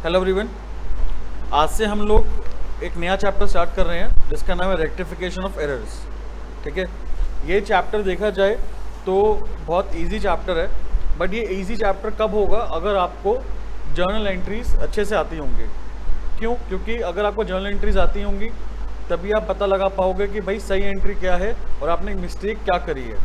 Hello everyone, आज से हम लोग एक नया चैप्टर स्टार्ट कर रहे हैं जिसका नाम है रेक्टिफिकेशन ऑफ एरर्स। ठीक है, ये चैप्टर देखा जाए तो बहुत इजी चैप्टर है, बट ये इजी चैप्टर कब होगा अगर आपको जर्नल एंट्रीज अच्छे से आती होंगी। क्यों? क्योंकि अगर आपको जर्नल एंट्रीज आती होंगी तभी आप पता लगा पाओगे कि भाई सही एंट्री क्या है और आपने मिस्टेक क्या करी है।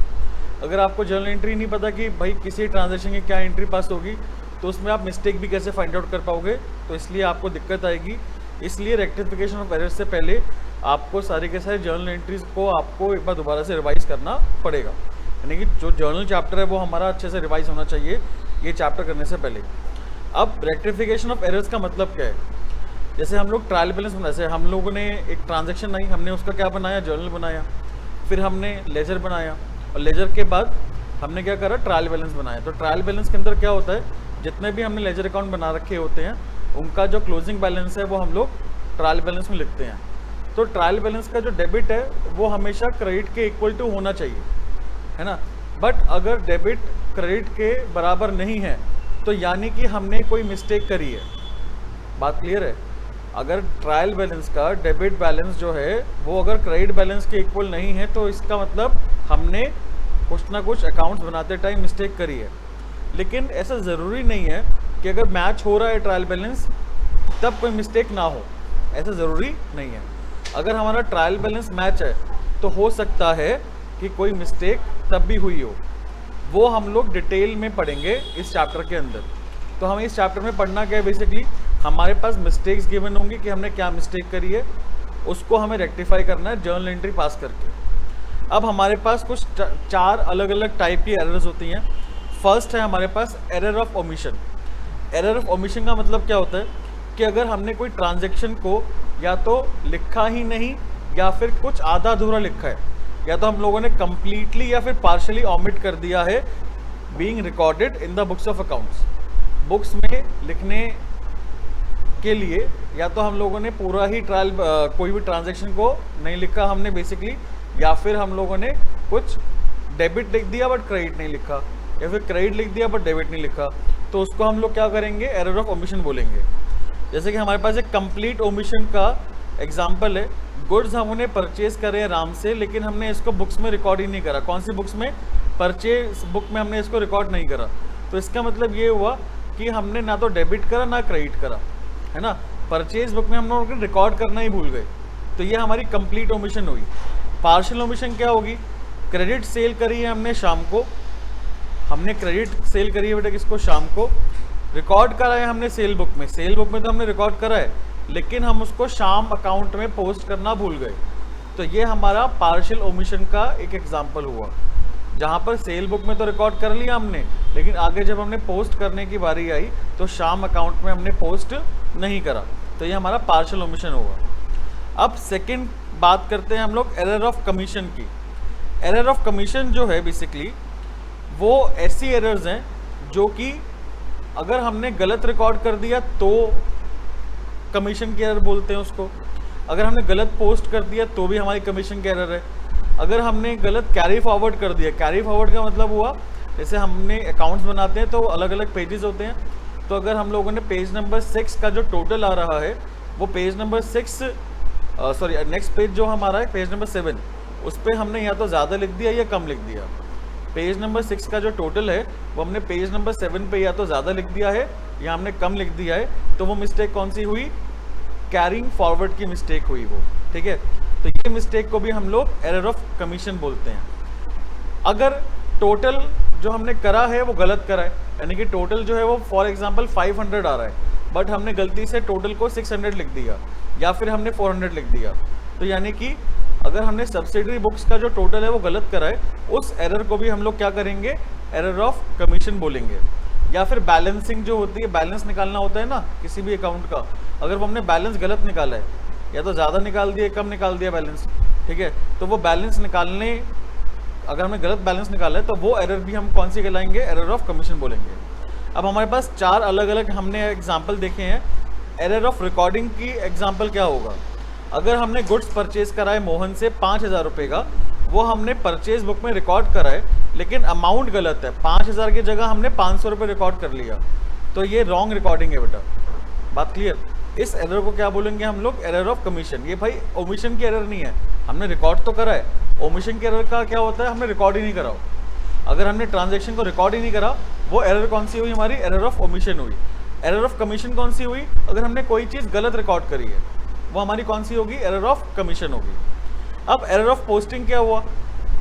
अगर आपको जर्नल एंट्री नहीं पता कि भाई किसी ट्रांजैक्शन की क्या एंट्री पास होगी तो उसमें आप मिस्टेक भी कैसे फाइंड आउट कर पाओगे, तो इसलिए आपको दिक्कत आएगी। इसलिए रेक्टिफिकेशन ऑफ एरर्स से पहले आपको सारे के सारे जर्नल एंट्रीज को आपको एक बार दोबारा से रिवाइज करना पड़ेगा, यानी कि जो जर्नल चैप्टर है वो हमारा अच्छे से रिवाइज होना चाहिए ये चैप्टर करने से पहले। अब रेक्टिफिकेशन ऑफ एरर्स का मतलब क्या है? जैसे हम लोग ट्रायल बैलेंस बनाए, जैसे हम लोगों ने एक ट्रांजेक्शन आई, हमने उसका क्या बनाया, जर्नल बनाया, फिर हमने लेजर बनाया और लेजर के बाद हमने क्या करा, ट्रायल बैलेंस बनाया। तो ट्रायल बैलेंस के अंदर क्या होता है, जितने भी हमने लेजर अकाउंट बना रखे होते हैं उनका जो क्लोजिंग बैलेंस है वो हम लोग ट्रायल बैलेंस में लिखते हैं। तो ट्रायल बैलेंस का जो डेबिट है वो हमेशा क्रेडिट के इक्वल टू होना चाहिए, है ना। बट अगर डेबिट क्रेडिट के बराबर नहीं है तो यानी कि हमने कोई मिस्टेक करी है। बात क्लियर है? अगर ट्रायल बैलेंस का डेबिट बैलेंस जो है वो अगर क्रेडिट बैलेंस के इक्वल नहीं है तो इसका मतलब हमने कुछ ना कुछ अकाउंट्स बनाते टाइम मिस्टेक करी है। लेकिन ऐसा ज़रूरी नहीं है कि अगर मैच हो रहा है ट्रायल बैलेंस तब कोई मिस्टेक ना हो, ऐसा ज़रूरी नहीं है। अगर हमारा ट्रायल बैलेंस मैच है तो हो सकता है कि कोई मिस्टेक तब भी हुई हो, वो हम लोग डिटेल में पढ़ेंगे इस चैप्टर के अंदर। तो हमें इस चैप्टर में पढ़ना क्या है, बेसिकली हमारे पास मिस्टेक्स गिवन होंगी कि हमने क्या मिस्टेक करी है, उसको हमें रेक्टिफाई करना है जर्नल एंट्री पास करके। अब हमारे पास कुछ चार अलग अलग टाइप की एरर्स होती हैं। फर्स्ट है हमारे पास error of omission. Error of omission का मतलब क्या होता है कि अगर हमने कोई ट्रांजैक्शन को या तो लिखा ही नहीं या फिर कुछ आधा अधूरा लिखा है, या तो हम लोगों ने कंप्लीटली या फिर पार्शली ओमिट कर दिया है being recorded in the books of accounts. Books में लिखने के लिए या तो हम लोगों ने पूरा ही ट्रायल कोई भी ट्रांजैक्शन को नहीं लिखा हमने बेसिकली, या फिर हम लोगों ने कुछ डेबिट लिख दिया बट क्रेडिट नहीं लिखा, या फिर क्रेडिट लिख दिया बट डेबिट नहीं लिखा, तो उसको हम लोग क्या करेंगे, एरर ऑफ ओमिशन बोलेंगे। जैसे कि हमारे पास एक कंप्लीट ओमिशन का एग्जांपल है, गुड्स हमने परचेज करे आराम से लेकिन हमने इसको बुक्स में रिकॉर्ड ही नहीं करा। कौन सी बुक्स में? परचेज बुक में हमने इसको रिकॉर्ड नहीं करा। तो इसका मतलब ये हुआ कि हमने ना तो डेबिट करा ना क्रेडिट करा, है ना। परचेज बुक में हम लोग रिकॉर्ड करना ही भूल गए, तो ये हमारी कंप्लीट ओमिशन हुई। पार्शियल ओमिशन क्या होगी? क्रेडिट सेल करी है हमने शाम को, हमने क्रेडिट सेल करी है बेटा किसको, शाम को। रिकॉर्ड करा है हमने सेल बुक में, सेल बुक में तो हमने रिकॉर्ड करा है लेकिन हम उसको शाम अकाउंट में पोस्ट करना भूल गए। तो ये हमारा पार्शियल ओमिशन का एक एग्जांपल हुआ, जहाँ पर सेल बुक में तो रिकॉर्ड कर लिया हमने लेकिन आगे जब हमने पोस्ट करने की बारी आई तो शाम अकाउंट में हमने पोस्ट नहीं करा, तो ये हमारा पार्शियल ओमिशन हुआ। अब सेकेंड बात करते हैं हम लोग एरर ऑफ कमीशन की। एरर ऑफ कमीशन जो है बेसिकली वो ऐसी एरर्स हैं जो कि अगर हमने गलत रिकॉर्ड कर दिया तो कमीशन की एरर बोलते हैं उसको। अगर हमने गलत पोस्ट कर दिया तो भी हमारी कमीशन की एरर है। अगर हमने गलत कैरी फॉरवर्ड कर दिया, कैरी फॉरवर्ड का मतलब हुआ जैसे हमने अकाउंट्स बनाते हैं तो अलग अलग पेजेस होते हैं, तो अगर हम लोगों ने पेज नंबर 6 का जो टोटल आ रहा है वो पेज नंबर 6 नेक्स्ट पेज जो हमारा है पेज नंबर 7, उस पर हमने या तो ज़्यादा लिख दिया या कम लिख दिया। पेज नंबर 6 का जो टोटल है वो हमने पेज नंबर 7 पे या तो ज़्यादा लिख दिया है या हमने कम लिख दिया है, तो वो मिस्टेक कौन सी हुई, कैरिंग फॉरवर्ड की मिस्टेक हुई वो। ठीक है, तो ये मिस्टेक को भी हम लोग एरर ऑफ कमीशन बोलते हैं। अगर टोटल जो हमने करा है वो गलत करा है, यानी कि टोटल जो है वो फॉर एग्जांपल 500 आ रहा है बट हमने गलती से टोटल को 600 लिख दिया या फिर हमने 400 लिख दिया, तो यानी कि अगर हमने सब्सिडरी बुक्स का जो टोटल है वो गलत करा है, उस एरर को भी हम लोग क्या करेंगे, एरर ऑफ कमीशन बोलेंगे। या फिर बैलेंसिंग जो होती है, बैलेंस निकालना होता है ना किसी भी अकाउंट का, अगर वो हमने बैलेंस गलत निकाला है, या तो ज़्यादा निकाल दिया कम निकाल दिया बैलेंस, ठीक है, तो वो बैलेंस निकालने, अगर हमने गलत बैलेंस निकाला है तो वो एरर भी हम कौन सी कहलाएंगे, एरर ऑफ कमीशन बोलेंगे। अब हमारे पास चार अलग अलग हमने एग्जाम्पल देखे हैं। एरर ऑफ रिकॉर्डिंग की एग्जाम्पल क्या होगा, अगर हमने गुड्स परचेज करा है मोहन से 5000 रुपये का, वो हमने परचेज बुक में रिकॉर्ड करा है लेकिन अमाउंट गलत है, 5000 की जगह हमने 500 रुपये रिकॉर्ड कर लिया, तो ये रॉन्ग रिकॉर्डिंग है बेटा। बात क्लियर। इस एरर को क्या बोलेंगे हम लोग, एरर ऑफ कमीशन। ये भाई ओमिशन की एरर नहीं है, हमने रिकॉर्ड तो करा है। ओमिशन की एरर का क्या होता है, हमने रिकॉर्ड ही नहीं करा। अगर हमने ट्रांजैक्शन को रिकॉर्ड ही नहीं करा, वो एरर कौन सी हुई हमारी, एरर ऑफ ओमिशन हुई। एरर ऑफ कमीशन कौन सी हुई, अगर हमने कोई चीज़ गलत रिकॉर्ड करी है, वो हमारी कौन सी होगी, एरर ऑफ कमीशन होगी। अब एरर ऑफ पोस्टिंग क्या हुआ,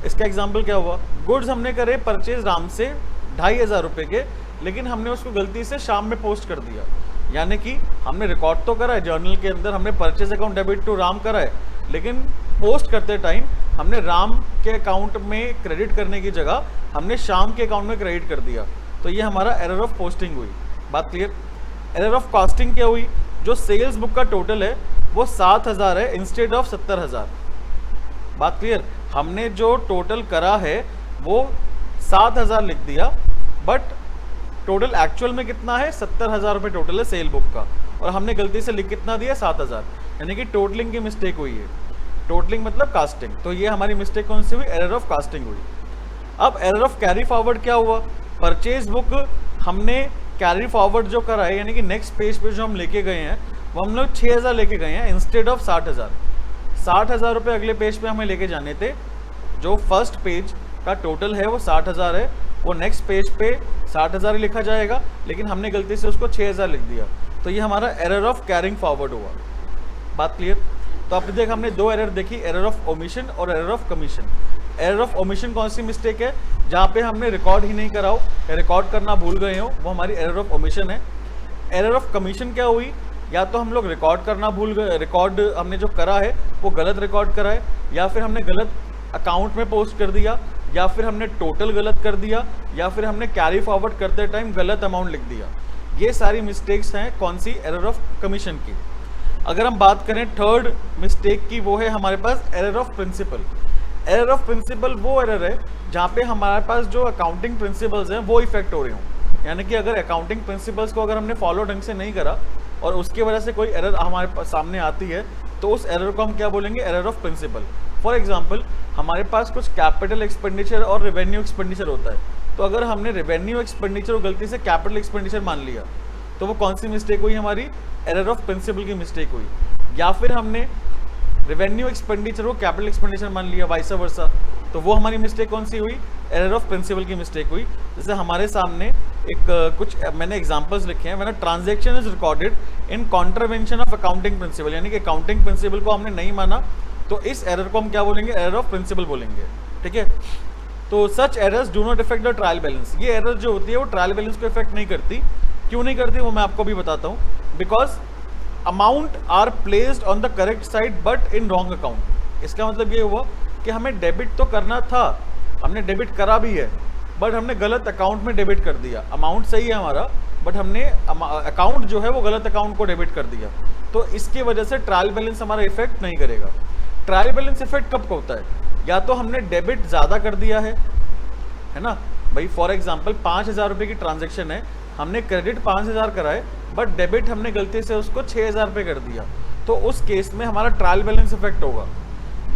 इसका एग्जाम्पल क्या हुआ, गुड्स हमने करे परचेज राम से 2500 रुपये के, लेकिन हमने उसको गलती से शाम में पोस्ट कर दिया। यानी कि हमने रिकॉर्ड तो करा है जर्नल के अंदर, हमने purchase account debit to Ram करा है, लेकिन पोस्ट करते टाइम हमने राम के अकाउंट में क्रेडिट करने की जगह हमने शाम के अकाउंट में क्रेडिट कर दिया। तो ये हमारा एरर ऑफ पोस्टिंग हुई। बात क्लियर। एरर ऑफ कॉस्टिंग क्या हुई, जो सेल्स बुक का टोटल है वो 7000 है इंस्टेड ऑफ 70000। बात क्लियर। हमने जो टोटल करा है वो 7000 लिख दिया, बट टोटल एक्चुअल में कितना है, 70000 रुपये टोटल है सेल बुक का, और हमने गलती से लिख कितना दिया, 7000। यानी कि टोटलिंग की मिस्टेक हुई है। टोटलिंग मतलब कास्टिंग। तो ये हमारी मिस्टेक कौन सी हुई, एरर ऑफ कास्टिंग हुई। अब एरर ऑफ कैरी फॉरवर्ड क्या हुआ, परचेज बुक हमने कैरी फॉरवर्ड जो करा है, यानी कि नेक्स्ट पेज पे जो हम लेके गए हैं वो हम लोग 6000 लेके गए हैं इंस्टेड ऑफ 60000। 60000 रुपये अगले पेज पे हमें लेके जाने थे। जो फर्स्ट पेज का टोटल है वो 60000 है, वो नेक्स्ट पेज पे 60000 ही लिखा जाएगा, लेकिन हमने गलती से उसको 6000 लिख दिया। तो ये हमारा एरर ऑफ कैरिंग फॉरवर्ड हुआ। बात क्लियर। तो अब देख हमने दो एरर देखी, एरर ऑफ ओमिशन और error of commission. Error of omission कौन सी मिस्टेक है, जहाँ पे हमने रिकॉर्ड ही नहीं करा हो या रिकॉर्ड करना भूल गए हो, वो हमारी एरर ऑफ ओमिशन है। एरर ऑफ कमीशन क्या हुई, या तो हम लोग रिकॉर्ड करना भूल गए, रिकॉर्ड हमने जो करा है वो गलत रिकॉर्ड करा है, या फिर हमने गलत अकाउंट में पोस्ट कर दिया, या फिर हमने टोटल गलत कर दिया, या फिर हमने कैरी फॉरवर्ड करते टाइम गलत अमाउंट लिख दिया। ये सारी मिस्टेक्स हैं कौन सी, एरर ऑफ कमीशन की। अगर हम बात करें थर्ड मिस्टेक की, वो है हमारे पास error of principle. Error of principle वो एरर है जहाँ पे हमारे पास जो अकाउंटिंग प्रिंसिपल्स हैं वो इफेक्ट हो रहे हों। यानी कि अगर अकाउंटिंग प्रिंसिपल्स को अगर हमने फॉलो ढंग से नहीं करा और उसकी वजह से कोई एरर हमारे सामने आती है, तो उस एरर को हम क्या बोलेंगे, error of principle. For example, हमारे पास कुछ कैपिटल एक्सपेंडिचर और रेवेन्यू एक्सपेंडिचर होता है, तो अगर हमने रेवेन्यू एक्सपेंडिचर को गलती से कैपिटल एक्सपेंडिचर मान लिया, तो वो कौन सी मिस्टेक हुई हमारी, एरर ऑफ प्रिंसिपल की मिस्टेक हुई। या फिर हमने रेवेन्यू एक्सपेंडिचर को कैपिटल एक्सपेंडिचर मान लिया, वाइस वर्सा, तो वो हमारी मिस्टेक कौन सी हुई, एरर ऑफ प्रिंसिपल की मिस्टेक हुई। जैसे हमारे सामने एक कुछ मैंने एग्जांपल्स लिखे हैं, मैंने transaction is recorded in contravention of accounting principle, यानी कि अकाउंटिंग प्रिंसिपल को हमने नहीं माना, तो इस एरर को हम क्या बोलेंगे, एरर ऑफ प्रिंसिपल बोलेंगे। ठीक है। तो such errors do not affect the trial balance. ये एरर जो होती है वो ट्रायल बैलेंस को इफेक्ट नहीं करती। क्यों नहीं करती वो मैं आपको भी बताता हूँ। Because amount are placed on the correct side but in wrong account. इसका मतलब ये हुआ कि हमें डेबिट तो करना था, हमने डेबिट करा भी है, बट हमने गलत अकाउंट में डेबिट कर दिया। अमाउंट सही है हमारा, बट हमने अकाउंट जो है वो गलत अकाउंट को डेबिट कर दिया। तो इसकी वजह से ट्रायल बैलेंस हमारा इफेक्ट नहीं करेगा। ट्रायल बैलेंस इफेक्ट कब होता है, या तो हमने डेबिट ज़्यादा कर दिया है ना भाई। फॉर एग्जाम्पल 5000 रुपये की ट्रांजेक्शन है, हमने क्रेडिट 5000 कराए, बट डेबिट हमने गलती से उसको 6000 रुपये कर दिया, तो उस केस में हमारा ट्रायल बैलेंस इफेक्ट होगा।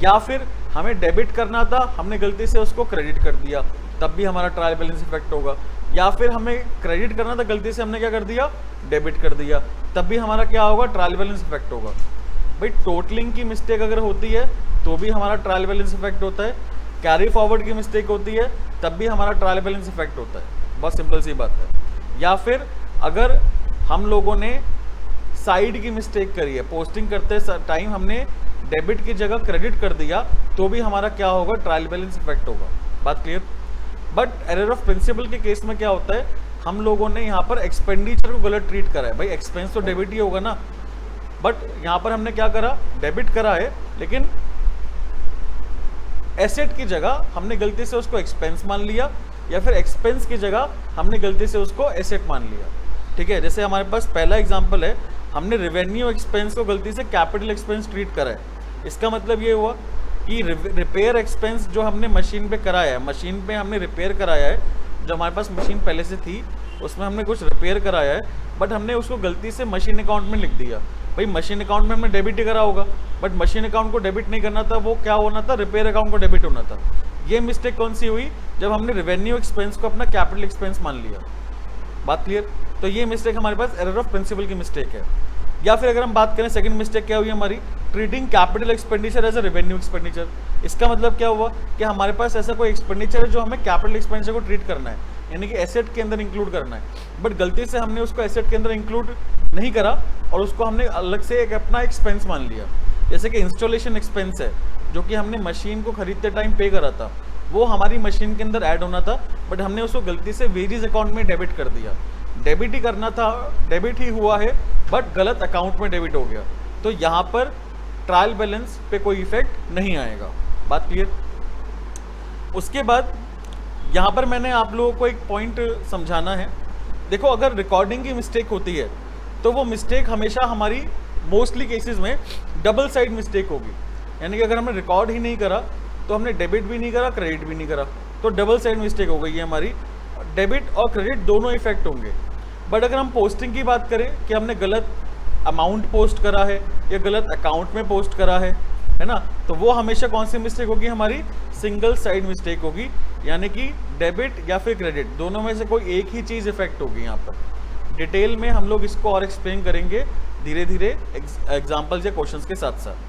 या फिर हमें डेबिट करना था, हमने गलती से उसको क्रेडिट कर दिया, तब भी हमारा ट्रायल बैलेंस इफेक्ट होगा। या फिर हमें क्रेडिट करना था, गलती से हमने क्या कर दिया, डेबिट कर दिया, तब भी हमारा क्या होगा, ट्रायल बैलेंस इफेक्ट होगा। भाई टोटलिंग की मिस्टेक अगर होती है तो भी हमारा ट्रायल बैलेंस इफेक्ट होता है। कैरी फॉरवर्ड की मिस्टेक होती है तब भी हमारा ट्रायल बैलेंस इफेक्ट होता है। बहुत सिंपल सी बात है। या फिर अगर हम लोगों ने साइड की मिस्टेक करी है, पोस्टिंग करते टाइम हमने डेबिट की जगह क्रेडिट कर दिया, तो भी हमारा क्या होगा, ट्रायल बैलेंस इफेक्ट होगा। बात clear. But error of principle के केस में क्या होता है, हम लोगों ने यहाँ पर एक्सपेंडिचर को गलत ट्रीट करा है। भाई एक्सपेंस तो डेबिट ही होगा ना, बट यहाँ पर हमने क्या करा, डेबिट करा है, लेकिन एसेट की जगह हमने गलती से उसको एक्सपेंस मान लिया, या फिर एक्सपेंस की जगह हमने गलती से उसको एसेट मान लिया। ठीक है। जैसे हमारे पास पहला एग्जांपल है, हमने रेवेन्यू एक्सपेंस को गलती से कैपिटल एक्सपेंस ट्रीट करा है। इसका मतलब ये हुआ कि रिपेयर एक्सपेंस जो हमने मशीन पे कराया है, मशीन पे हमने रिपेयर कराया है, जो हमारे पास मशीन पहले से थी उसमें हमने कुछ रिपेयर कराया है, बट हमने उसको गलती से मशीन अकाउंट में लिख दिया। भाई मशीन अकाउंट में हमने डेबिट ही करा होगा, बट मशीन अकाउंट को डेबिट नहीं करना था, वो क्या होना था, रिपेयर अकाउंट को डेबिट होना था। ये मिस्टेक कौन सी हुई, जब हमने रेवेन्यू एक्सपेंस को अपना कैपिटल एक्सपेंस मान लिया। बात क्लियर। तो ये मिस्टेक हमारे पास एरर ऑफ प्रिंसिपल की मिस्टेक है। या फिर अगर हम बात करें सेकंड मिस्टेक क्या हुई हमारी, treating capital expenditure as a revenue expenditure. इसका मतलब क्या हुआ कि हमारे पास ऐसा कोई एक्सपेंडिचर है जो हमें कैपिटल एक्सपेंडिचर को ट्रीट करना है, यानी कि एसेट के अंदर इंक्लूड करना है, बट गलती से हमने उसको एसेट के अंदर इंक्लूड नहीं करा और उसको हमने अलग से एक अपना एक्सपेंस मान लिया। जैसे कि इंस्टॉलेशन एक्सपेंस है जो कि हमने मशीन को खरीदते टाइम पे करा था, वो हमारी मशीन के अंदर ऐड होना था, बट हमने उसको गलती से वेजेस अकाउंट में डेबिट कर दिया। डेबिट ही करना था, डेबिट ही हुआ है, बट गलत अकाउंट में डेबिट हो गया। तो यहाँ पर ट्रायल बैलेंस पे कोई इफेक्ट नहीं आएगा। बात क्लियर। उसके बाद यहाँ पर मैंने आप लोगों को एक पॉइंट समझाना है। देखो, अगर रिकॉर्डिंग की मिस्टेक होती है तो वो मिस्टेक हमेशा हमारी मोस्टली केसेस में डबल साइड मिस्टेक होगी, यानी कि अगर हमने रिकॉर्ड ही नहीं करा तो हमने डेबिट भी नहीं करा, क्रेडिट भी नहीं करा, तो डबल साइड मिस्टेक हो गई है हमारी। डेबिट और क्रेडिट दोनों इफेक्ट होंगे। बट अगर हम पोस्टिंग की बात करें कि हमने गलत अमाउंट पोस्ट करा है या गलत अकाउंट में पोस्ट करा है ना, तो वो हमेशा कौन सी मिस्टेक होगी हमारी, सिंगल साइड मिस्टेक होगी, यानी कि डेबिट या फिर क्रेडिट दोनों में से कोई एक ही चीज़ इफेक्ट होगी। यहाँ पर डिटेल में हम लोग इसको और एक्सप्लेन करेंगे धीरे धीरे एग्जाम्पल्स या क्वेश्चंस के साथ साथ।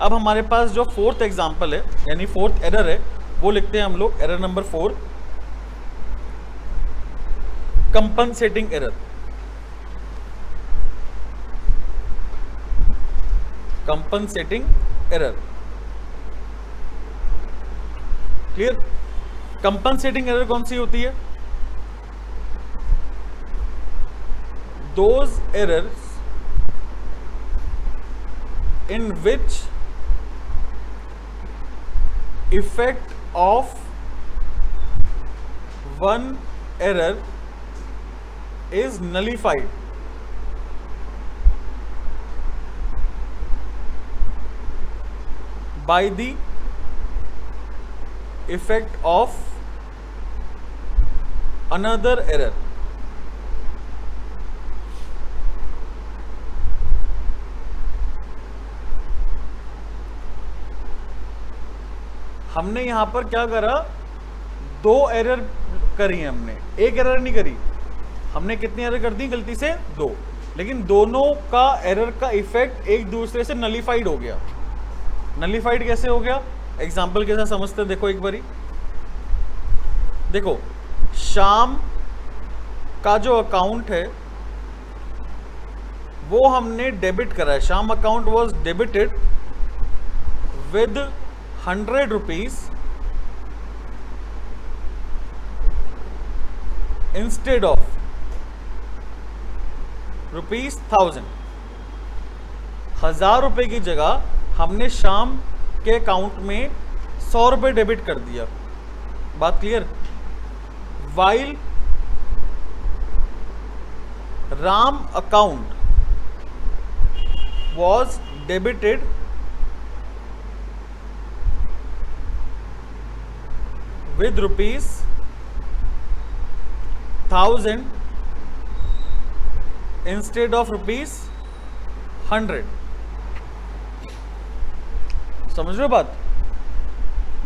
अब हमारे पास जो फोर्थ एग्जाम्पल है यानी फोर्थ एरर है वो लिखते हैं हम लोग, error number 4, compensating error. Compensating error, clear. Compensating error कौन सी होती है, those errors in which effect of one error is nullified by the effect of another error। हमने यहां पर क्या करा, दो एरर करी है हमने, एक एरर नहीं करी। हमने कितनी एरर कर दी गलती से, दो, लेकिन दोनों का एरर का इफेक्ट एक दूसरे से नलीफाइड हो गया। नलीफाइड कैसे हो गया, एग्जांपल के साथ समझते हैं। देखो एक बारी, देखो शाम का जो अकाउंट है वो हमने डेबिट करा है। शाम account was debited with 100 rupees instead of rupees 1000। 1000 रुपए की जगह हमने शाम के अकाउंट में 100 रुपए डेबिट कर दिया। बात clear. While Ram account was debited with rupees 1000 instead of rupees 100। समझ रहे हो बात।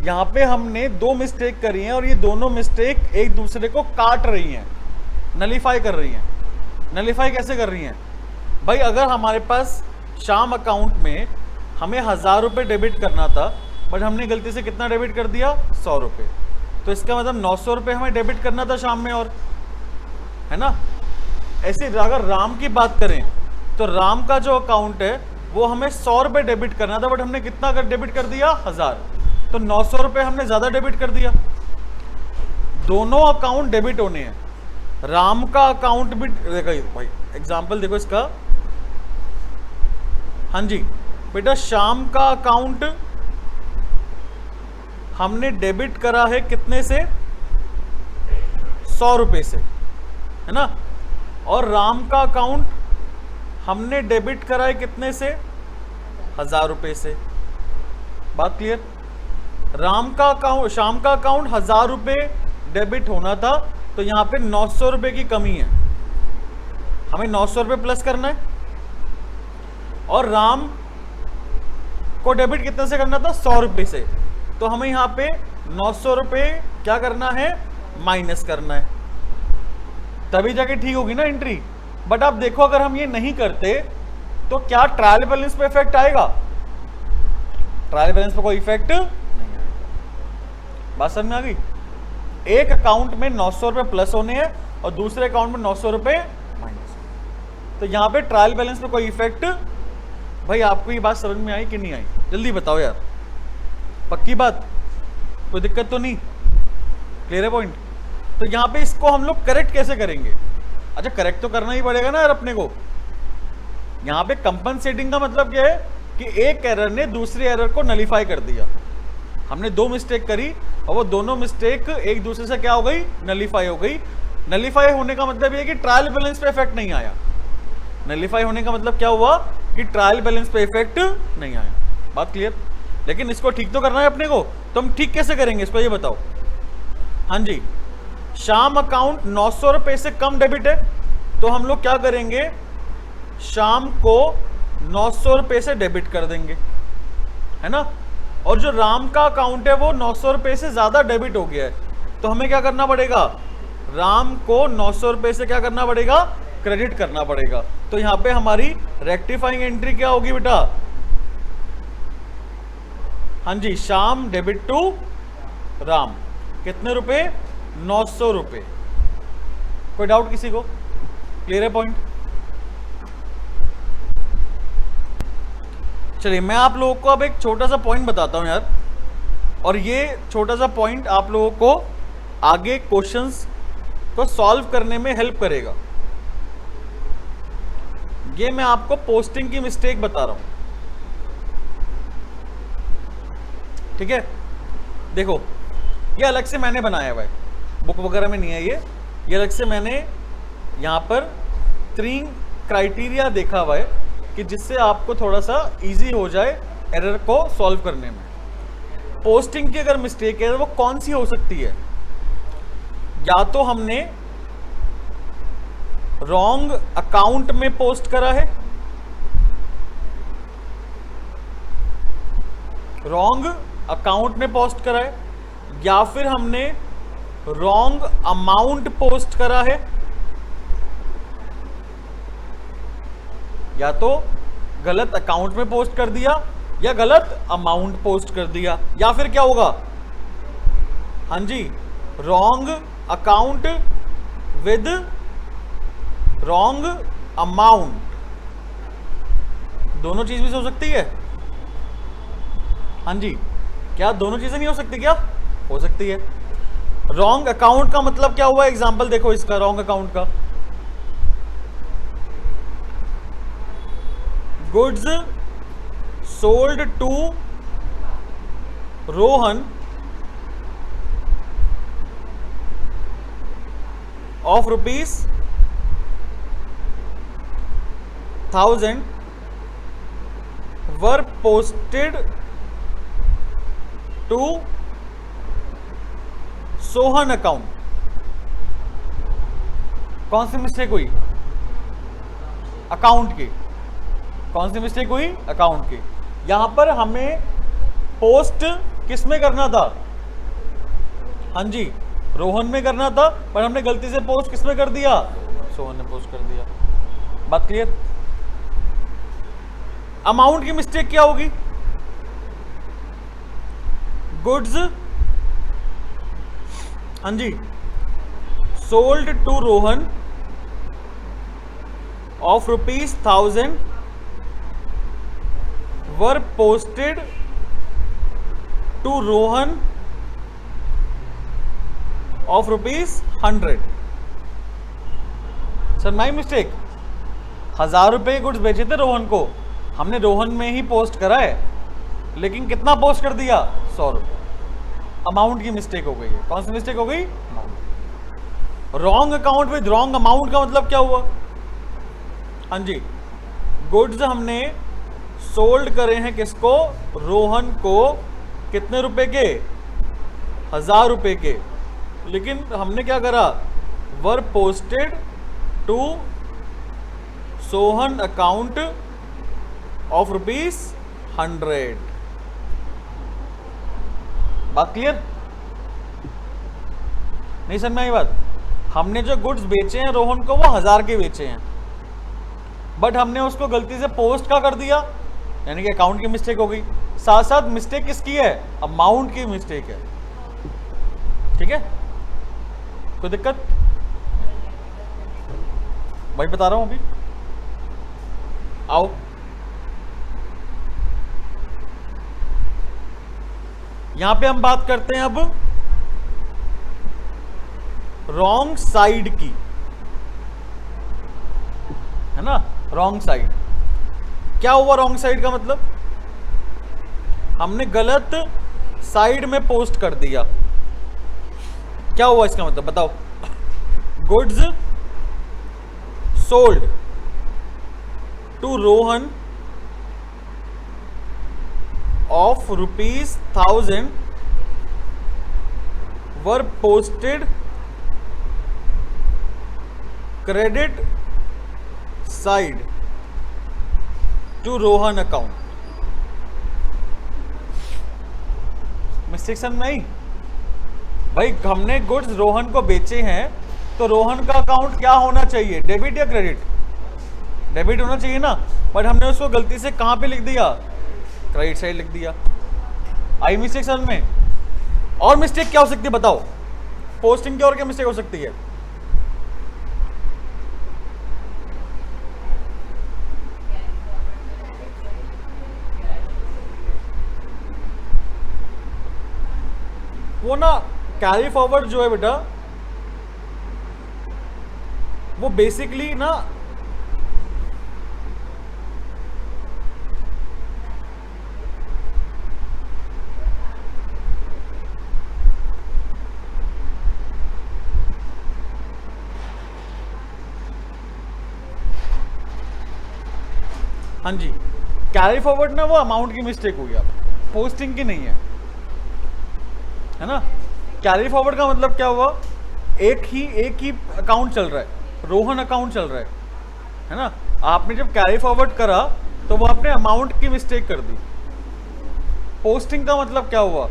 यहां पे हमने दो मिस्टेक करी हैं और ये दोनों मिस्टेक एक दूसरे को काट रही हैं, नलीफाई कर रही हैं। नलीफाई कैसे कर रही हैं भाई, अगर हमारे पास शाम अकाउंट में हमें 1000 रुपये डेबिट करना था बट हमने गलती से कितना डेबिट कर दिया, 100 रुपये, तो इसका मतलब 900 रुपये हमें डेबिट करना था शाम में, और है ना। ऐसे अगर राम की बात करें तो राम का जो अकाउंट है वो हमें 100 रुपये डेबिट करना था बट हमने कितना डेबिट कर दिया, 1000, तो 900 रुपये हमने ज़्यादा डेबिट कर दिया। दोनों अकाउंट डेबिट होने हैं। राम का अकाउंट भी देखो भाई, एग्जाम्पल देखो इसका। हाँ जी बेटा, शाम का अकाउंट हमने डेबिट करा है कितने से, 100 रुपये से, है ना। और राम का अकाउंट हमने डेबिट करा है कितने से, 1000 रुपये से। बात क्लियर। राम का अकाउंट, शाम का अकाउंट 1000 रुपये डेबिट होना था, तो यहाँ पे 900 रुपये की कमी है, हमें 900 रुपये प्लस करना है। और राम को डेबिट कितने से करना था, 100 रुपये से, तो हमें यहाँ पे 900 रुपये क्या करना है, माइनस करना है। तभी जाके ठीक होगी ना एंट्री। बट आप देखो अगर हम ये नहीं करते तो क्या ट्रायल बैलेंस पे इफेक्ट आएगा? ट्रायल बैलेंस पे कोई इफेक्ट नहीं आएगा। बात समझ में आ गई? एक अकाउंट में 900 रुपए प्लस होने हैं और दूसरे अकाउंट में 900 रुपए माइनस। तो यहां पे ट्रायल बैलेंस पे कोई इफेक्ट। भाई आपको ये बात समझ में आई कि नहीं आई? जल्दी बताओ यार, पक्की बात, कोई दिक्कत तो नहीं? क्लियर है पॉइंट? तो यहां पे इसको हम लोग करेक्ट कैसे करेंगे? अच्छा करेक्ट तो करना ही पड़ेगा ना यार अपने को। यहां पे कंपनसेटिंग का मतलब क्या है कि एक एरर ने दूसरे एरर को नलीफाई कर दिया। हमने दो मिस्टेक करी और वो दोनों मिस्टेक एक दूसरे से क्या हो गई? नलीफाई हो गई। नलीफाई होने का मतलब ये कि ट्रायल बैलेंस पे इफेक्ट नहीं आया। नलीफाई होने का मतलब क्या हुआ कि ट्रायल बैलेंस पे इफेक्ट नहीं आया। बात क्लियर? लेकिन इसको ठीक तो करना है अपने को, तो हम ठीक कैसे करेंगे इसको ये बताओ। हाँ जी, शाम अकाउंट 900 रुपए से कम डेबिट है तो हम लोग क्या करेंगे? शाम को 900 रुपए से डेबिट कर देंगे, है ना। और जो राम का अकाउंट है वो 900 रुपए से ज्यादा डेबिट हो गया है तो हमें क्या करना पड़ेगा? राम को 900 रुपए से क्या करना पड़ेगा? क्रेडिट करना पड़ेगा। तो यहां पे हमारी रेक्टिफाइंग एंट्री क्या होगी बेटा? हाँ जी, शाम डेबिट टू राम, कितने रुपए? 900 रुपए। कोई डाउट किसी को? क्लियर है पॉइंट? चलिए मैं आप लोगों को अब एक छोटा सा पॉइंट बताता हूं यार, और ये छोटा सा पॉइंट आप लोगों को आगे क्वेश्चंस को सॉल्व करने में हेल्प करेगा। ये मैं आपको पोस्टिंग की मिस्टेक बता रहा हूं, ठीक है। देखो ये अलग से मैंने बनाया हुआ है, बुक वगैरह में नहीं है ये अलग से मैंने यहां पर 3 क्राइटेरिया देखा हुआ है कि जिससे आपको थोड़ा सा इजी हो जाए एरर को सॉल्व करने में। पोस्टिंग की अगर मिस्टेक है तो वो कौन सी हो सकती है? या तो हमने रॉन्ग अकाउंट में पोस्ट करा है, रॉन्ग अकाउंट में पोस्ट करा है, या फिर हमने रॉन्ग अमाउंट पोस्ट करा है, या तो गलत अकाउंट में पोस्ट कर दिया या गलत अमाउंट पोस्ट कर दिया, या फिर क्या होगा? हाँ जी, wrong account with wrong amount. दोनों चीज भी हो सकती है। हाँ जी, क्या दोनों चीजें नहीं हो सकती? क्या हो सकती है। रॉन्ग अकाउंट का मतलब क्या हुआ? एग्जांपल देखो इसका, रॉन्ग अकाउंट का। Goods sold to Rohan of ₹1000 were posted to Sohan account. कौन सी मिस्टेक हुई? अकाउंट की। कौन सी मिस्टेक हुई? अकाउंट की। यहां पर हमें पोस्ट किस में करना था? हाँ जी, रोहन में करना था, पर हमने गलती से पोस्ट किस में कर दिया? सोहन ने पोस्ट कर दिया। बात क्लियर? अमाउंट की मिस्टेक क्या होगी? गुड्स, हाँ जी, sold to Rohan of ₹1000 were posted to Rohan of ₹100। Sir my mistake, 1000 रुपए गुड्स बेचे थे रोहन को, हमने रोहन में ही पोस्ट करा है, लेकिन कितना पोस्ट कर दिया? 100 रुपए। अमाउंट की मिस्टेक हो गई है। कौन सी मिस्टेक हो गई? Wrong account with wrong amount का मतलब क्या हुआ? हाँ जी, गुड्स हमने सोल्ड करे हैं किसको? रोहन को। कितने रुपए के? 1000 रुपए के। लेकिन हमने क्या करा? Were posted to Sohan account of ₹100। बात क्लियर? नहीं समझ में आई बात? हमने जो गुड्स बेचे हैं रोहन को वो 1000 के बेचे हैं, बट हमने उसको गलती से पोस्ट का कर दिया, यानी कि अकाउंट की मिस्टेक हो गई। साथ साथ मिस्टेक किसकी है? अमाउंट की मिस्टेक है। ठीक है, कोई दिक्कत? भाई बता रहा हूं अभी, आओ। यहां पे हम बात करते हैं अब रॉन्ग साइड की, है ना। रॉन्ग साइड क्या हुआ? रॉन्ग साइड का मतलब हमने गलत साइड में पोस्ट कर दिया। क्या हुआ इसका मतलब बताओ? Goods sold to Rohan of ₹1000 were posted credit side to Rohan account। Mistake समझ में आई? भाई हमने गुड्स रोहन को बेचे हैं तो रोहन का अकाउंट क्या होना चाहिए? डेबिट या क्रेडिट? डेबिट होना चाहिए ना, बट हमने उसको गलती से कहां पे लिख दिया? क्रेडिट साइड लिख दिया। आई मिस्टेक समझ में? और मिस्टेक क्या हो सकती है बताओ? पोस्टिंग की और क्या मिस्टेक हो सकती है? वो ना कैरी फॉरवर्ड जो है बेटा, वो बेसिकली ना हाँ जी, कैरी फॉरवर्ड ना वो अमाउंट की मिस्टेक हो गया, पोस्टिंग की नहीं है ना। कैरी फॉरवर्ड का मतलब क्या हुआ? एक ही अकाउंट चल रहा है, रोहन अकाउंट चल रहा है ना। आपने जब कैरी फॉरवर्ड करा तो वो आपने अमाउंट की मिस्टेक कर दी। पोस्टिंग का मतलब क्या हुआ?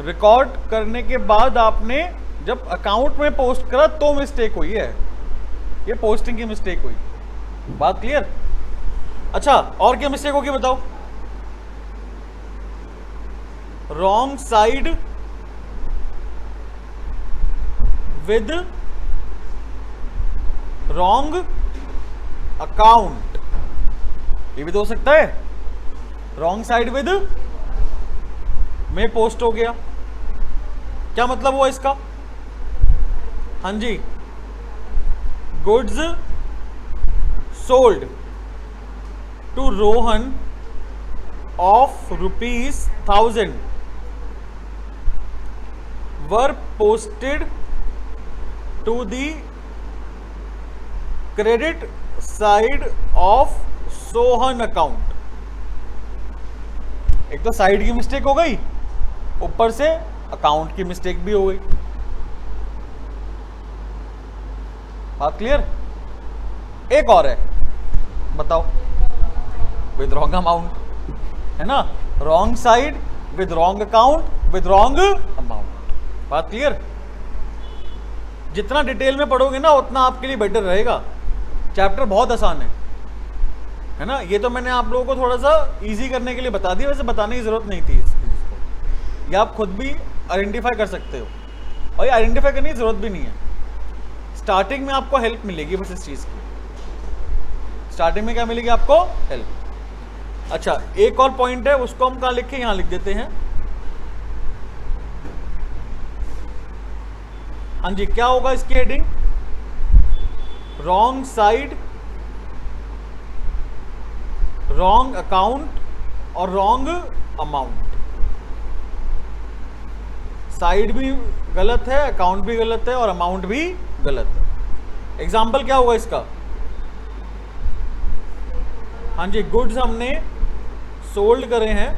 रिकॉर्ड करने के बाद आपने जब अकाउंट में पोस्ट करा तो मिस्टेक हुई है, ये पोस्टिंग की मिस्टेक हुई। बात क्लियर? अच्छा, और क्या मिस्टेक होगी बताओ? Wrong side with wrong account, ये भी तो हो सकता है। रॉन्ग साइड विद में पोस्ट हो गया, क्या मतलब हुआ इसका? हाँ जी, goods sold to Rohan of ₹1000 were posted to the credit side of Sohan account. एक तो साइड की मिस्टेक हो गई, ऊपर से अकाउंट की मिस्टेक भी हो गई। बात क्लियर? एक और है, बताओ। विद रॉन्ग अमाउंट, है ना। Wrong side with wrong account with wrong amount. बात क्लियर? जितना डिटेल में पढ़ोगे ना उतना आपके लिए बेटर रहेगा। चैप्टर बहुत आसान है ना। ये तो मैंने आप लोगों को थोड़ा सा इजी करने के लिए बता दिया, वैसे बताने की जरूरत नहीं थी इस चीज को। ये आप खुद भी आइडेंटिफाई कर सकते हो, और ये आइडेंटिफाई करने की जरूरत भी नहीं है। स्टार्टिंग में आपको हेल्प मिलेगी बस इस चीज की। स्टार्टिंग में क्या मिलेगी आपको? हेल्प। अच्छा, एक और पॉइंट है, उसको हम कहाँ लिखे? यहां लिख देते हैं। हाँ जी, क्या होगा इसकी heading? Wrong side, wrong account और रॉन्ग अमाउंट। साइड भी गलत है, अकाउंट भी गलत है और अमाउंट भी गलत है। एग्जाम्पल क्या होगा इसका? हाँ जी, गुड्स हमने सोल्ड करे हैं,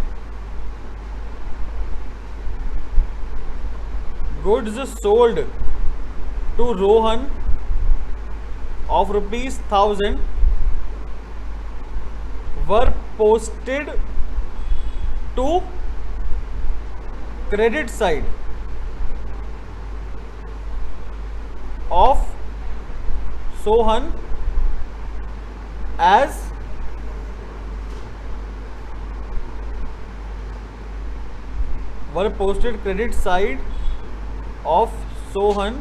goods sold to Rohan of ₹1000 were posted to credit side of Sohan as were posted credit side of Sohan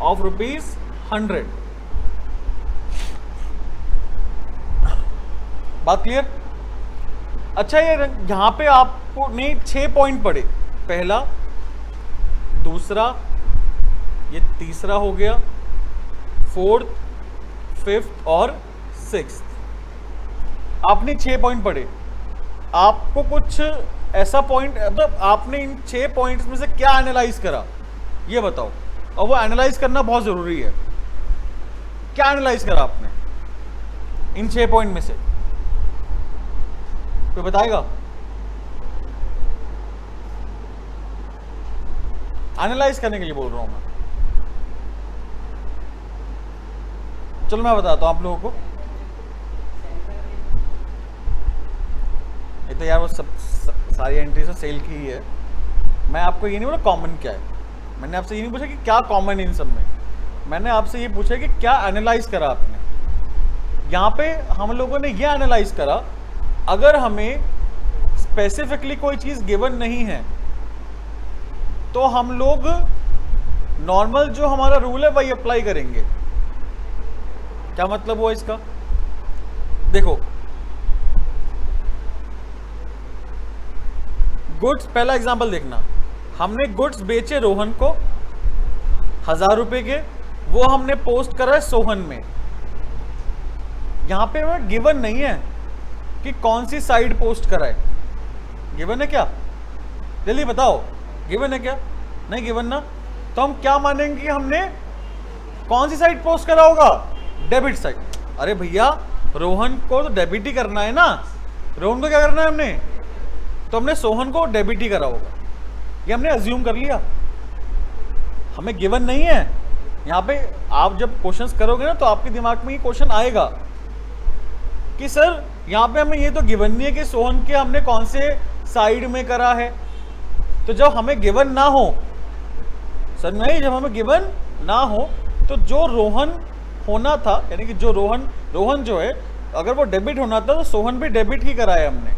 of ₹100। बात क्लियर? अच्छा, ये यहां पे आपको ने 6 पॉइंट पढ़े, पहला, दूसरा, ये तीसरा हो गया, 4th, 5th और 6th। आपने 6 पॉइंट पढ़े। आपको कुछ ऐसा पॉइंट, मतलब आपने इन 6 पॉइंट्स में से क्या एनालाइज करा ये बताओ। और वो एनालाइज करना बहुत जरूरी है। क्या एनालाइज करा आपने इन 6 पॉइंट में से? कोई बताएगा? एनालाइज करने के लिए बोल रहा हूं मैं। चलो मैं बताता हूं आप लोगों को। ये तो यार वो सब सारी एंट्री से सेल की ही है। मैं आपको ये नहीं बोला कॉमन क्या है। मैंने आपसे ये नहीं पूछा कि क्या कॉमन है इन सब में। मैंने आपसे ये पूछा कि क्या एनालाइज करा आपने। यहाँ पे हम लोगों ने ये एनालाइज करा, अगर हमें स्पेसिफिकली कोई चीज गिवन नहीं है तो हम लोग नॉर्मल जो हमारा रूल है वही अप्लाई करेंगे। क्या मतलब हुआ इसका? देखो, गुड्स, पहला एग्जांपल देखना। हमने गुड्स बेचे रोहन को 1000 रुपए के, वो हमने पोस्ट करा है सोहन में। यहां पे हमें गिवन नहीं है कि कौन सी साइड पोस्ट करा है। गिवन है क्या? जल्दी बताओ, गिवन है क्या? नहीं गिवन ना। तो हम क्या मानेंगे कि हमने कौन सी साइड पोस्ट करा होगा? Debit side. अरे भैया, रोहन को तो डेबिट ही करना है ना। रोहन को क्या करना है हमने? तो हमने सोहन को डेबिट ही करा होगा। ये हमने अज्यूम कर लिया, हमें गिवन नहीं है। यहां पे आप जब क्वेश्चंस करोगे ना तो आपके दिमाग में ये क्वेश्चन आएगा कि सर यहाँ पे हमें ये तो गिवन नहीं है कि सोहन के हमने कौन से साइड में करा है। तो जब हमें गिवन ना हो, सर नहीं, जब हमें गिवन ना हो तो जो रोहन होना था, यानी कि जो रोहन जो है, अगर वो डेबिट होना था तो सोहन भी डेबिट ही कराया हमने।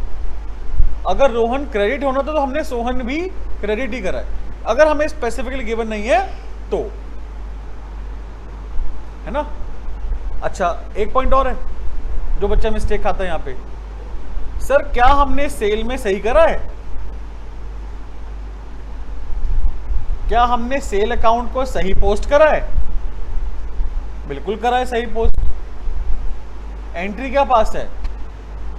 अगर रोहन क्रेडिट होना था तो हमने सोहन भी क्रेडिट ही कराया। अगर हमें स्पेसिफिकली गिवन नहीं है तो, है ना। अच्छा, एक पॉइंट और है जो बच्चा मिस्टेक खाता है यहाँ पे। सर क्या हमने सेल में सही करा है? क्या हमने सेल अकाउंट को सही पोस्ट करा है? बिल्कुल करा है सही पोस्ट। एंट्री क्या पास है?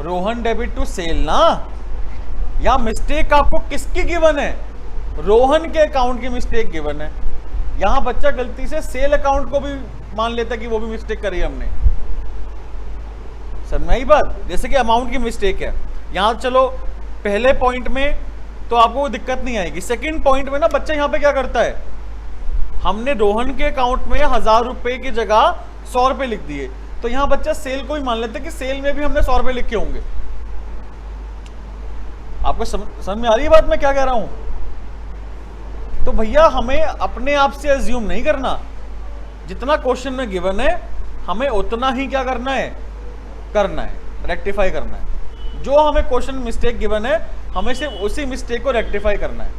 रोहन डेबिट टू सेल ना। या मिस्टेक आपको किसकी गिवन है? रोहन के अकाउंट की मिस्टेक गिवन है। यहां बच्चा गलती से सेल अकाउंट को भी मान लेता कि वो भी मिस्टेक करी हमने। समझ में आई बात? जैसे कि अमाउंट की मिस्टेक है यहां, चलो पहले पॉइंट में तो आपको दिक्कत नहीं आएगी। सेकंड पॉइंट में ना बच्चा यहां पे क्या करता है, हमने रोहन के अकाउंट में 1000 रुपए की जगह 100 रुपए लिख दिए, तो यहां बच्चा सेल को ही मान लेता है कि सेल में भी हमने 100 रुपए लिखे होंगे। आपको समझ में आ रही है बात मैं क्या कह रहा हूं? तो भैया हमें अपने आप से अज्यूम नहीं करना। जितना क्वेश्चन में गिवन है हमें उतना ही क्या करना है, रेक्टिफाई करना है। जो हमें क्वेश्चन मिस्टेक गिवन है हमें सिर्फ उसी मिस्टेक को रेक्टिफाई करना है।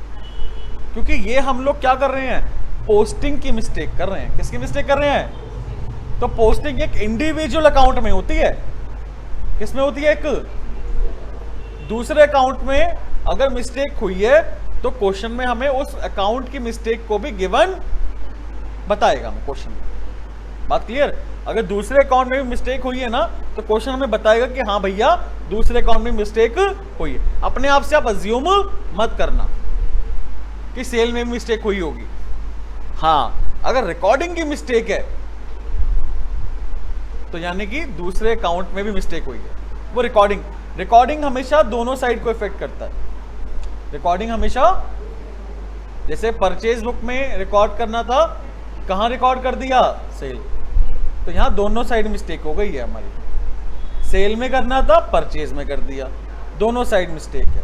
क्योंकि ये हम लोग क्या कर रहे हैं, पोस्टिंग की मिस्टेक कर रहे हैं। किसकी मिस्टेक कर रहे हैं? तो पोस्टिंग एक इंडिविजुअल अकाउंट में होती है। किसमें होती है? एक दूसरे अकाउंट में अगर मिस्टेक हुई है तो क्वेश्चन में हमें उस अकाउंट की मिस्टेक को भी गिवन बताएगा हमें क्वेश्चन में। बात क्लियर? अगर दूसरे अकाउंट में भी मिस्टेक हुई है ना तो क्वेश्चन हमें बताएगा कि हाँ भैया दूसरे अकाउंट में मिस्टेक हुई है। अपने आप से आप अज्यूम मत करना कि सेल में मिस्टेक हुई होगी। हाँ, अगर रिकॉर्डिंग की मिस्टेक है तो यानी कि दूसरे अकाउंट में भी मिस्टेक हुई है। वो रिकॉर्डिंग हमेशा दोनों साइड को इफेक्ट करता है। रिकॉर्डिंग हमेशा, जैसे परचेज बुक में रिकॉर्ड करना था, कहां रिकॉर्ड कर दिया? सेल। तो यहां दोनों साइड मिस्टेक हो गई है हमारी। सेल में करना था, परचेज में कर दिया, दोनों साइड मिस्टेक है।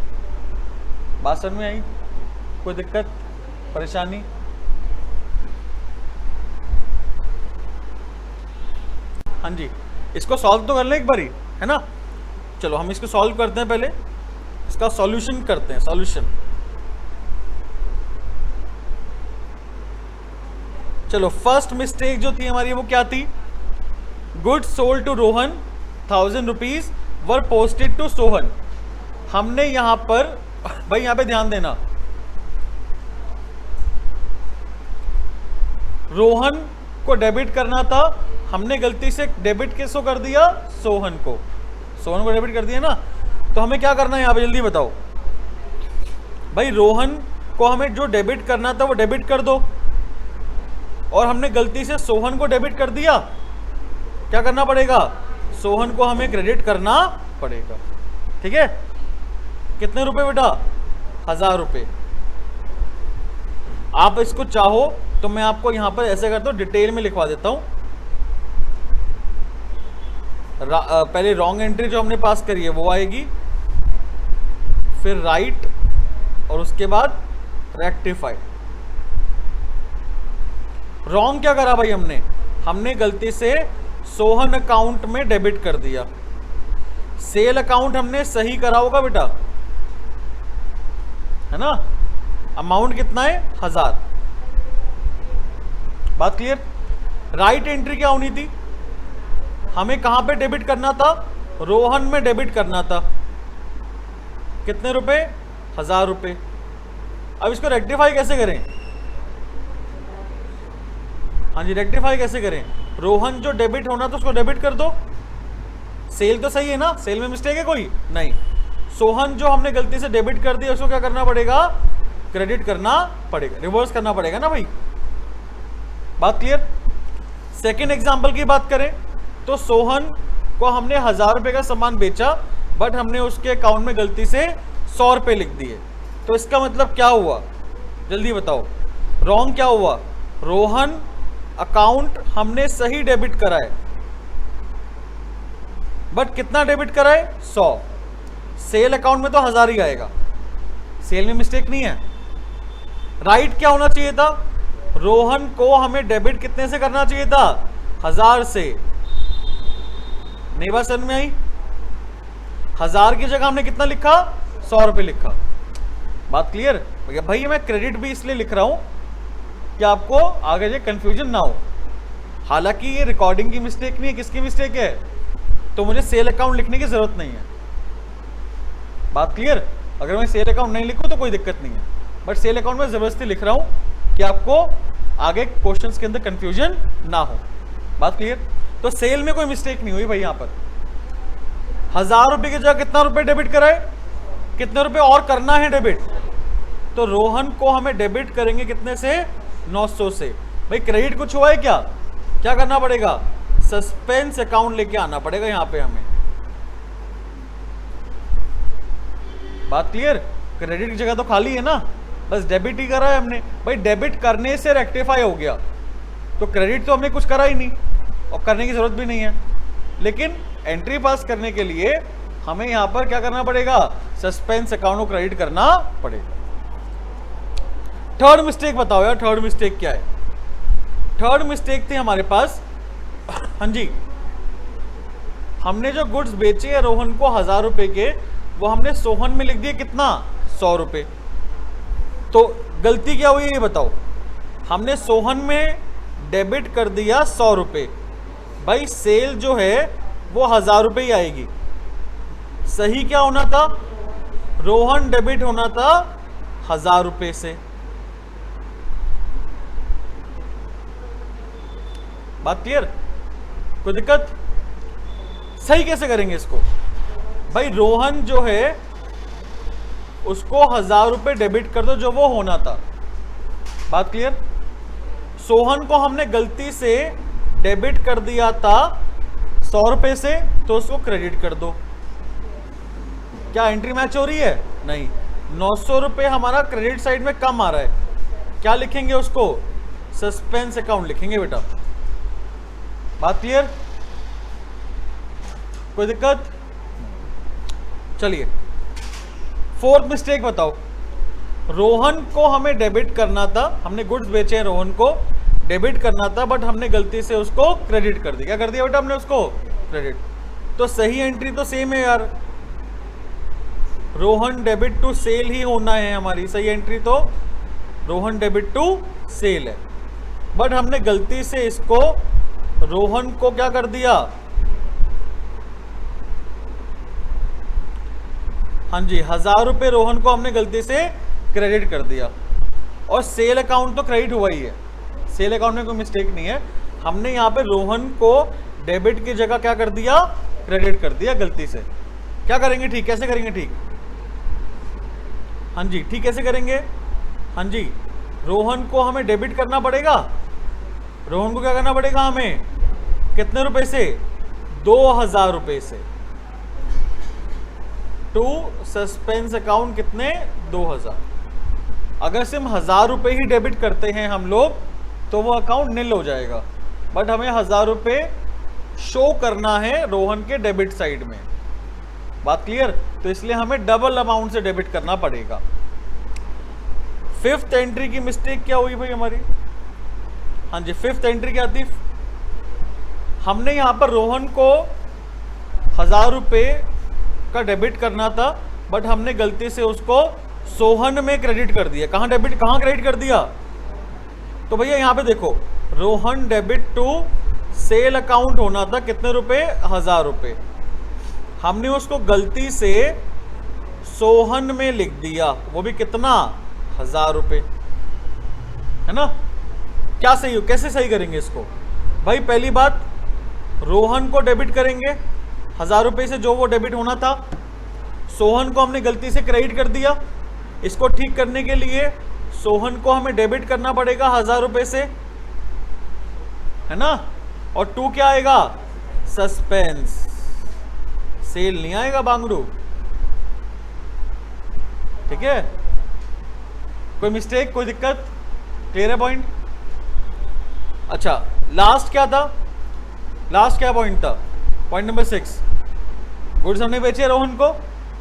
बात समझ में आई? कोई दिक्कत परेशानी? हाँ जी, इसको सॉल्व तो कर लें एक बारी, है ना। चलो हम इसको सॉल्व करते हैं, पहले इसका सॉल्यूशन करते हैं। सॉल्यूशन, चलो फर्स्ट मिस्टेक जो थी हमारी वो क्या थी? Goods sold to Rohan 1000 rupees were posted to Sohan. हमने यहां पर, भाई यहां पे ध्यान देना, रोहन को डेबिट करना था, हमने गलती से डेबिट किसको कर दिया? सोहन को। सोहन को डेबिट कर दिया ना, तो हमें क्या करना है यहाँ पे जल्दी बताओ भाई। रोहन को हमें जो डेबिट करना था वो डेबिट कर दो, और हमने गलती से सोहन को डेबिट कर दिया, क्या करना पड़ेगा? सोहन को हमें क्रेडिट करना पड़ेगा। ठीक है, कितने रुपए बेटा? 1000 रुपए। आप इसको चाहो तो मैं आपको यहां पर ऐसे करता हूं, डिटेल में लिखवा देता हूं। पहले रॉन्ग एंट्री जो हमने पास करी है वो आएगी, फिर राइट, और उसके बाद रेक्टिफाई। रॉन्ग क्या करा भाई हमने गलती से सोहन अकाउंट में डेबिट कर दिया। सेल अकाउंट हमने सही करा होगा बेटा, है ना। अमाउंट कितना है? 1000। बात क्लियर? राइट एंट्री क्या होनी थी? हमें कहां पे डेबिट करना था? रोहन में डेबिट करना था। कितने रुपए? 1000 रुपए। अब इसको रेक्टिफाई कैसे करें? हाँ जी, रेक्टिफाई कैसे करें? रोहन जो डेबिट होना तो उसको डेबिट कर दो। सेल तो सही है ना, सेल में मिस्टेक है कोई नहीं। सोहन जो हमने गलती से डेबिट कर दिया उसको क्या करना पड़ेगा? क्रेडिट करना पड़ेगा, रिवर्स करना पड़ेगा ना भाई। बात क्लियर? सेकेंड एग्जाम्पल की बात करें तो सोहन को हमने 1000 रुपए का सामान बेचा, बट हमने उसके अकाउंट में गलती से 100 रुपए लिख दिए। तो इसका मतलब क्या हुआ? जल्दी बताओ, रॉन्ग क्या हुआ? रोहन अकाउंट हमने सही डेबिट कराए, बट कितना डेबिट कराए? 100। सेल अकाउंट में तो 1000 ही आएगा, सेल में मिस्टेक नहीं है। राइट क्या होना चाहिए था? रोहन को हमें डेबिट कितने से करना चाहिए था? 1000 से। नहीं बात समझ में आई? 1000 की जगह हमने कितना लिखा? 100 रुपए लिखा। बात क्लियर? भाई मैं क्रेडिट भी इसलिए लिख रहा हूं कि आपको आगे जो कंफ्यूजन ना हो। हालांकि ये रिकॉर्डिंग की मिस्टेक नहीं है, किसकी मिस्टेक है? तो मुझे सेल अकाउंट लिखने की जरूरत नहीं है। बात क्लियर? अगर मैं सेल अकाउंट नहीं लिखूं तो कोई दिक्कत नहीं है, बट सेल अकाउंट में जबरदस्ती लिख रहा हूं कि आपको आगे क्वेश्चंस के अंदर कंफ्यूजन ना हो। बात क्लियर? तो सेल में कोई मिस्टेक नहीं हुई भाई। यहां पर 1000 रुपए की जगह कितना रुपए डेबिट कराए? कितने रुपए और करना है डेबिट? तो रोहन को हमें डेबिट करेंगे कितने से? 900 से। भाई क्रेडिट कुछ हुआ है क्या? क्या करना पड़ेगा? सस्पेंस अकाउंट लेके आना पड़ेगा यहां पे हमें। बात क्लियर? क्रेडिट की जगह तो खाली है ना, बस डेबिट ही करा है हमने। भाई डेबिट करने से रेक्टिफाई हो गया, तो क्रेडिट तो हमने कुछ करा ही नहीं और करने की जरूरत भी नहीं है। लेकिन एंट्री पास करने के लिए हमें यहां पर क्या करना पड़ेगा? सस्पेंस अकाउंट को क्रेडिट करना पड़ेगा। थर्ड मिस्टेक बताओ यार, थर्ड मिस्टेक क्या है? थर्ड मिस्टेक थी हमारे पास, हाँ जी, हमने जो गुड्स बेचे हैं रोहन को 1000 रुपए के, वो हमने सोहन में लिख दिए कितना? 100 रुपए। तो गलती क्या हुई ये बताओ? हमने सोहन में डेबिट कर दिया 100 रुपए। भाई सेल जो है वो 1000 रुपए ही आएगी। सही क्या होना था? रोहन डेबिट होना था 1000 रुपए से। बात क्लियर? कोई दिक्कत? सही कैसे करेंगे इसको? भाई रोहन जो है उसको 1000 रुपए डेबिट कर दो जो वो होना था। बात क्लियर? सोहन को हमने गलती से डेबिट कर दिया था 100 रुपए से, तो उसको क्रेडिट कर दो। क्या एंट्री मैच हो रही है? नहीं। 900 रुपए हमारा क्रेडिट साइड में कम आ रहा है, क्या लिखेंगे उसको? सस्पेंस अकाउंट लिखेंगे बेटा। बात क्लियर? कोई दिक्कत? चलिए फोर्थ मिस्टेक बताओ। रोहन को हमें डेबिट करना था, हमने गुड्स बेचे हैं रोहन को, डेबिट करना था बट हमने गलती से उसको क्रेडिट कर दिया। क्या कर दिया बेटा हमने उसको? क्रेडिट। तो सही एंट्री तो सेम है यार, रोहन डेबिट टू सेल ही होना है हमारी। सही एंट्री तो रोहन डेबिट टू सेल है, बट हमने गलती से इसको रोहन को क्या कर दिया? हाँ जी, 1000 रुपये रोहन को हमने गलती से क्रेडिट कर दिया, और सेल अकाउंट तो क्रेडिट हुआ ही है, सेल अकाउंट में कोई मिस्टेक नहीं है। हमने यहाँ पे रोहन को डेबिट की जगह क्या कर दिया? क्रेडिट कर दिया गलती से। क्या करेंगे ठीक? कैसे करेंगे ठीक? हाँ जी, ठीक कैसे करेंगे? हाँ जी, रोहन को हमें डेबिट करना पड़ेगा। रोहन को क्या करना पड़ेगा हमें? कितने रुपए से? 2000 रुपए से। टू सस्पेंस अकाउंट कितने? 2000। अगर सिर्फ 1000 रुपए ही डेबिट करते हैं हम लोग तो वो अकाउंट नील हो जाएगा, बट हमें 1000 रुपए शो करना है रोहन के डेबिट साइड में। बात क्लियर? तो इसलिए हमें डबल अमाउंट से डेबिट करना पड़ेगा। फिफ्थ एंट्री की मिस्टेक क्या हुई भाई हमारी? हाँ जी, फिफ्थ एंट्री क्या थी? हमने यहां पर रोहन को 1000 रुपए का डेबिट करना था, बट हमने गलती से उसको सोहन में क्रेडिट कर दिया। कहां डेबिट, कहां क्रेडिट कर दिया? तो भैया यहां पे देखो, Rohan debit to sale account होना था कितने रुपए? 1000 रुपए। हमने उसको गलती से सोहन में लिख दिया, वो भी कितना? 1000 रुपए, है ना? क्या सही हो? कैसे सही करेंगे इसको भाई? पहली बात, रोहन को डेबिट करेंगे 1000 रुपए से, जो वो डेबिट होना था। सोहन को हमने गलती से क्रेडिट कर दिया। इसको ठीक करने के लिए सोहन को हमें डेबिट करना पड़ेगा 1000 रुपए से, है ना? और टू क्या आएगा? सस्पेंस। सेल नहीं आएगा बांगड़ू, ठीक है? कोई मिस्टेक, कोई दिक्कत? क्लियर है पॉइंट? अच्छा, लास्ट क्या था? लास्ट क्या पॉइंट था? Point number 6। गुड्स हमने बेचे रोहन को,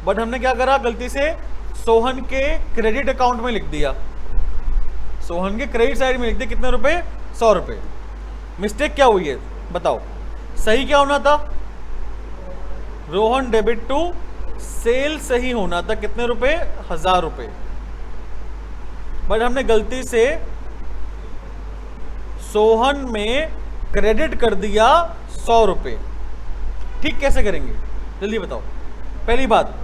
बट हमने क्या करा? गलती से सोहन के क्रेडिट अकाउंट में लिख दिया, सोहन के क्रेडिट साइड में लिख दिया। कितने रुपए? 100 रुपए। मिस्टेक क्या हुई है बताओ? सही क्या होना था? रोहन डेबिट टू सेल सही होना था। कितने रुपए? 1000 रुपए। बट हमने गलती से सोहन में क्रेडिट कर दिया 100 रुपए। ठीक कैसे करेंगे जल्दी बताओ? पहली बात,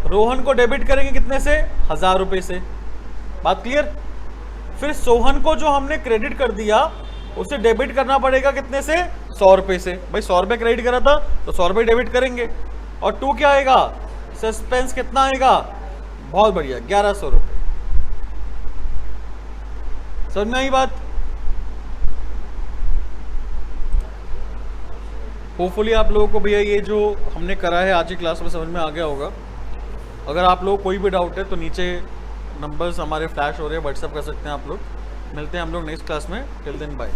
रोहन को डेबिट करेंगे कितने से? 1000 रुपए से। बात क्लियर? फिर सोहन को जो हमने क्रेडिट कर दिया उसे डेबिट करना पड़ेगा कितने से? 100 रुपए से। भाई 100 रुपए क्रेडिट करा था तो 100 रुपए डेबिट करेंगे। और टू क्या आएगा? सस्पेंस कितना आएगा? बहुत बढ़िया, 1100 रुपए। समझ में आई बात? होपफुली आप लोगों को भैया ये जो हमने करा है आज की क्लास में समझ में आ गया होगा। अगर आप लोग कोई भी डाउट है तो नीचे नंबर्स हमारे फ्लैश हो रहे हैं, व्हाट्सएप कर सकते हैं आप लोग। मिलते हैं हम लोग नेक्स्ट क्लास में। Till then bye.